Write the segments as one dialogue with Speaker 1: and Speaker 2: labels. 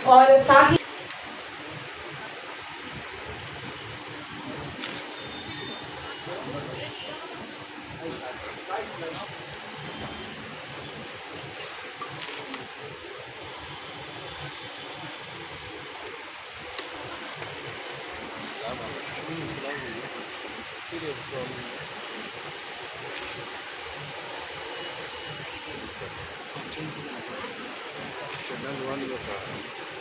Speaker 1: और साथ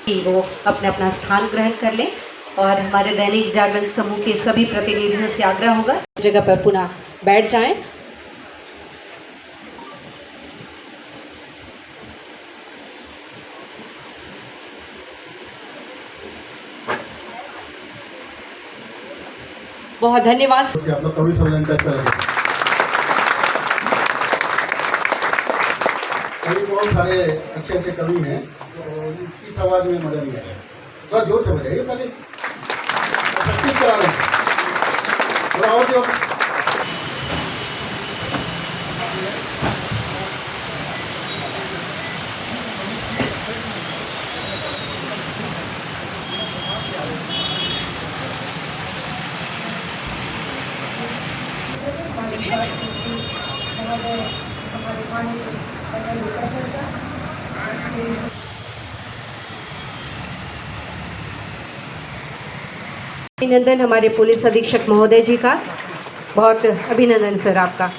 Speaker 1: ही वो अपना अपना स्थान ग्रहण कर लें और हमारे दैनिक जागरण समूह के सभी प्रतिनिधियों से आग्रह होगा जगह पर पुनः बैठ जाएं। बहुत धन्यवाद।
Speaker 2: आप लोग कवि सम्मेलन का कवि बहुत सारे अच्छे अच्छे कवि हैं, तो इस आवाज में मजा नहीं आएगा। थोड़ा जोर से बजाइए, ताली प्रैक्टिस करा रहे हैं। थोड़ा और जोर।
Speaker 1: अभिनंदन हमारे पुलिस अधीक्षक महोदय जी का, बहुत अभिनंदन सर आपका।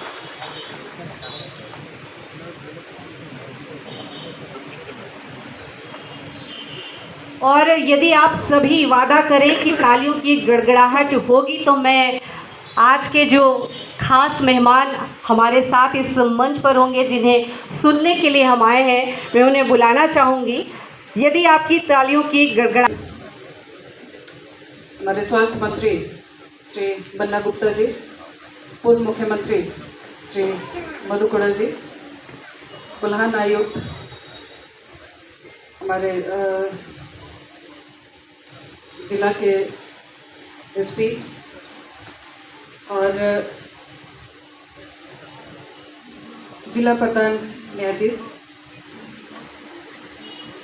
Speaker 1: और यदि आप सभी वादा करें कि तालियों की गड़गड़ाहट होगी तो मैं आज के जो खास मेहमान हमारे साथ इस मंच पर होंगे जिन्हें सुनने के लिए हम आए हैं, मैं उन्हें बुलाना चाहूँगी। यदि आपकी तालियों की गड़गड़ा
Speaker 3: हमारे स्वास्थ्य मंत्री श्री बन्ना गुप्ता जी, पूर्व मुख्यमंत्री श्री मधु कोड़ा जी, कोल्हान आयुक्त हमारे जिला के एसपी और जिला प्रधान न्यायाधीश,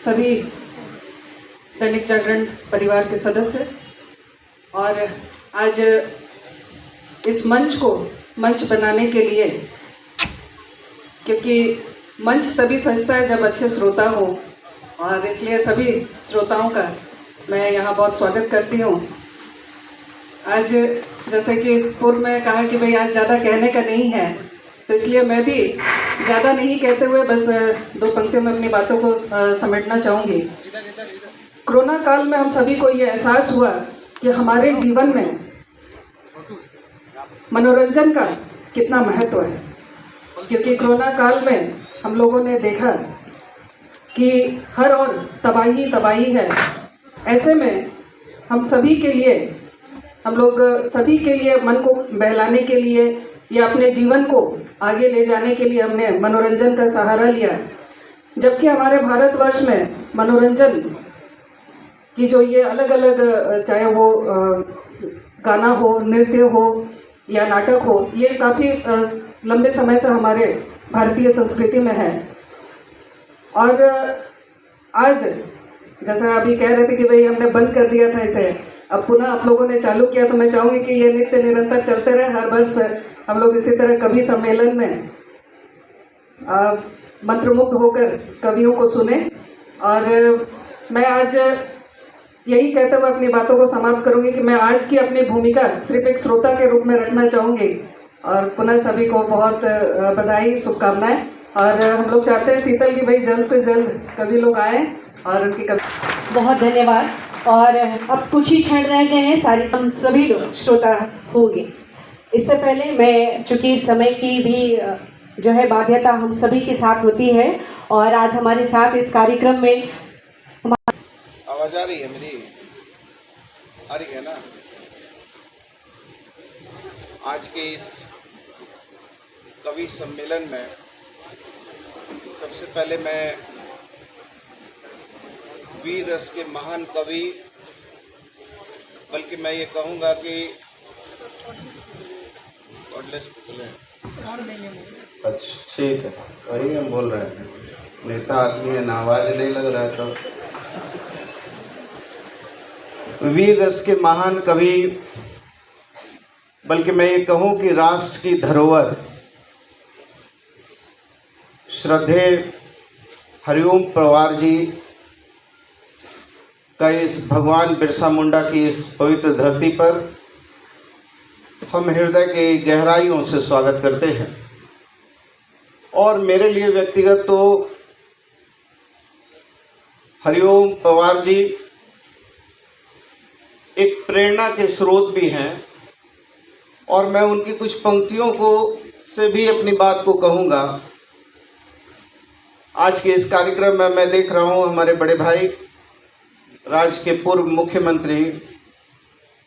Speaker 3: सभी दैनिक जागरण परिवार के सदस्य, और आज इस मंच को मंच बनाने के लिए, क्योंकि मंच तभी सजता है जब अच्छे श्रोता हो, और इसलिए सभी श्रोताओं का मैं यहाँ बहुत स्वागत करती हूँ। आज जैसे कि पूर्व में कहा कि भाई आज ज़्यादा कहने का नहीं है, तो इसलिए मैं भी ज़्यादा नहीं कहते हुए बस दो पंक्तियों में अपनी बातों को समेटना चाहूँगी। कोरोना काल में हम सभी को ये एहसास हुआ कि हमारे जीवन में मनोरंजन का कितना महत्व है, क्योंकि कोरोना काल में हम लोगों ने देखा कि हर ओर तबाही तबाही है। ऐसे में हम सभी के लिए, हम लोग सभी के लिए मन को बहलाने के लिए या अपने जीवन को आगे ले जाने के लिए हमने मनोरंजन का सहारा लिया, जबकि हमारे भारतवर्ष में मनोरंजन कि जो ये अलग अलग, चाहे वो गाना हो, नृत्य हो या नाटक हो, ये काफ़ी लंबे समय से हमारे भारतीय संस्कृति में है। और आज जैसा अभी कह रहे थे कि भाई हमने बंद कर दिया था इसे, अब पुनः आप लोगों ने चालू किया, तो मैं चाहूँगी कि ये नित्य निरंतर चलते रहे। हर वर्ष हम लोग इसी तरह कवि सम्मेलन में मंत्रमुग्ध होकर कवियों को सुने। और मैं आज यही कहते हुए अपनी बातों को समाप्त करूंगी कि मैं आज की अपनी भूमिका सिर्फ एक श्रोता के रूप में रखना चाहूँगी। और पुनः सभी को बहुत बधाई, शुभकामनाएं। और हम लोग चाहते हैं शीतल की भाई जल्द से जल्द कवि लोग आए और उनकी
Speaker 1: बहुत धन्यवाद। और अब कुछ ही क्षण रह गए हैं, सारी हम सभी लोग श्रोता होंगे। इससे पहले मैं, चूँकि समय की भी जो है बाध्यता हम सभी के साथ होती है, और आज हमारे साथ इस कार्यक्रम में
Speaker 4: आवाज आ रही है मेरी? आ रही है ना? आज के इस कवि सम्मेलन में सबसे पहले मैं वीर रस के महान कवि, बल्कि मैं ये कहूँगा कि गॉडलेस पीपल है। अच्छा ठीक है, वही हम बोल रहे हैं। नेता आदमी है ना, आवाज नहीं लग रहा है तो वीर रस के महान कवि, बल्कि मैं ये कहूँ कि राष्ट्र की धरोहर श्रद्धेय हरिओम पवार जी का इस भगवान बिरसा मुंडा की इस पवित्र धरती पर हम हृदय के गहराइयों से स्वागत करते हैं। और मेरे लिए व्यक्तिगत तो हरिओम पवार जी एक प्रेरणा के स्रोत भी हैं, और मैं उनकी कुछ पंक्तियों को से भी अपनी बात को कहूँगा। आज के इस कार्यक्रम में मैं देख रहा हूँ हमारे बड़े भाई राज्य के पूर्व मुख्यमंत्री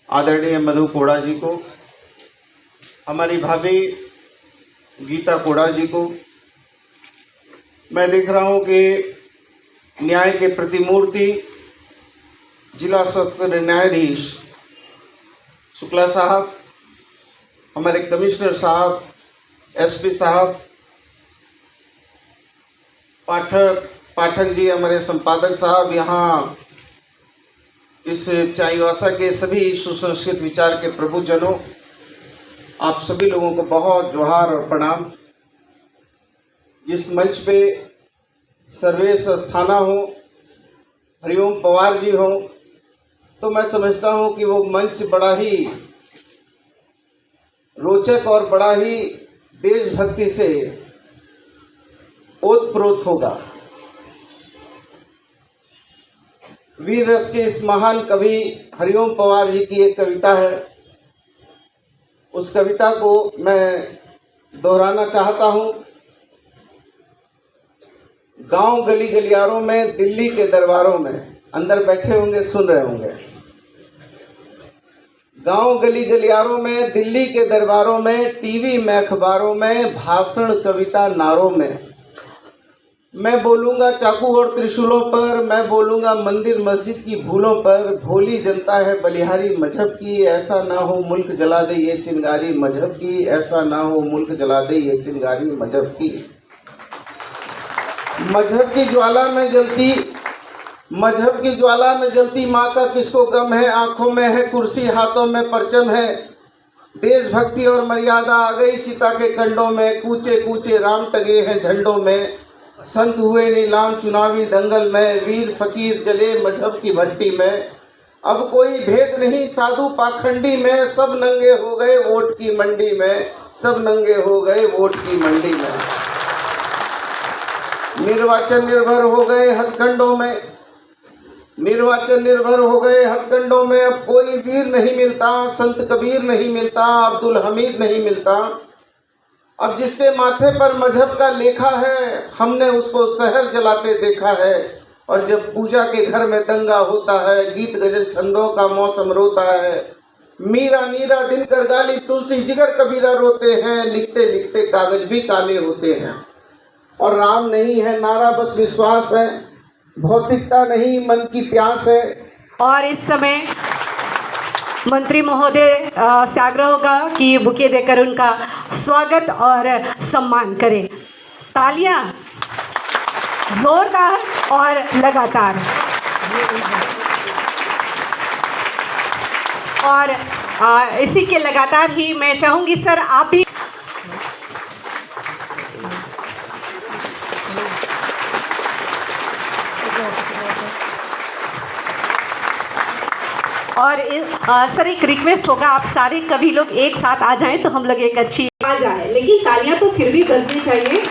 Speaker 4: आदरणीय मधु कोड़ा जी को, हमारी भाभी गीता कोड़ा जी को, मैं देख रहा हूँ कि न्याय के प्रतिमूर्ति जिला सत्र न्यायाधीश शुक्ला साहब, हमारे कमिश्नर साहब, एसपी साहब, पाठक जी, हमारे संपादक साहब, यहाँ इस चाईवासा के सभी सुसंस्कृत विचार के प्रभुजनों, आप सभी लोगों को बहुत जोहार और प्रणाम। जिस मंच पे सर्वेश अस्थाना हो, हरिओम पवार जी हो, तो मैं समझता हूँ कि वो मंच बड़ा ही रोचक और बड़ा ही देशभक्ति से ओतप्रोत होगा। वीर रस के इस महान कवि हरिओम पवार जी की एक कविता है, उस कविता को मैं दोहराना चाहता हूँ। गांव गली गलियारों में, दिल्ली के दरबारों में, अंदर बैठे होंगे सुन रहे होंगे। गांव गली गलियारों में, दिल्ली के दरबारों में, टीवी में, अखबारों में, भाषण कविता नारों में, मैं बोलूँगा चाकू और त्रिशूलों पर, मैं बोलूँगा मंदिर मस्जिद की भूलों पर। भोली जनता है बलिहारी मजहब की, ऐसा ना हो मुल्क जला दे ये चिंगारी मजहब की, ऐसा ना हो मुल्क जला दे ये चिंगारी मजहब की। मजहब की ज्वाला में जलती माँ का किसको गम है, आंखों में है कुर्सी, हाथों में परचम है। देशभक्ति और मर्यादा आ गई चिता के कंडों में, कूचे कूचे राम टंगे हैं झंडों में। संत हुए नीलाम चुनावी दंगल में, वीर फकीर जले मजहब की भट्टी में। अब कोई भेद नहीं साधु पाखंडी में, सब नंगे हो गए वोट की मंडी में, सब नंगे हो गए वोट की मंडी में। निर्वाचन निर्भर हो गए हथकंडों में, निर्वाचन निर्भर हो गए हथकंडों में। अब कोई वीर नहीं मिलता, संत कबीर नहीं मिलता, अब्दुल हमीद नहीं मिलता। अब जिसके माथे पर मजहब का लेखा है, हमने उसको शहर जलाते देखा है। और जब पूजा के घर में दंगा होता है, गीत गजल छंदों का मौसम रोता है। मीरा नीरा दिनकर गाली तुलसी जिगर कबीरा रोते हैं, लिखते लिखते कागज भी काले होते हैं। और राम नहीं है नारा बस विश्वास है, भौतिकता नहीं मन की प्यास है।
Speaker 1: और इस समय मंत्री महोदय से आग्रह होगा कि बुके देकर उनका स्वागत और सम्मान करें। तालियां जोरदार और लगातार। और इसी के लगातार ही मैं चाहूँगी सर आप भी और सर एक रिक्वेस्ट होगा, आप सारे कवि लोग एक साथ आ जाएं तो हम लोग एक अच्छी आवाज आए, लेकिन तालियां तो फिर भी बजनी चाहिए।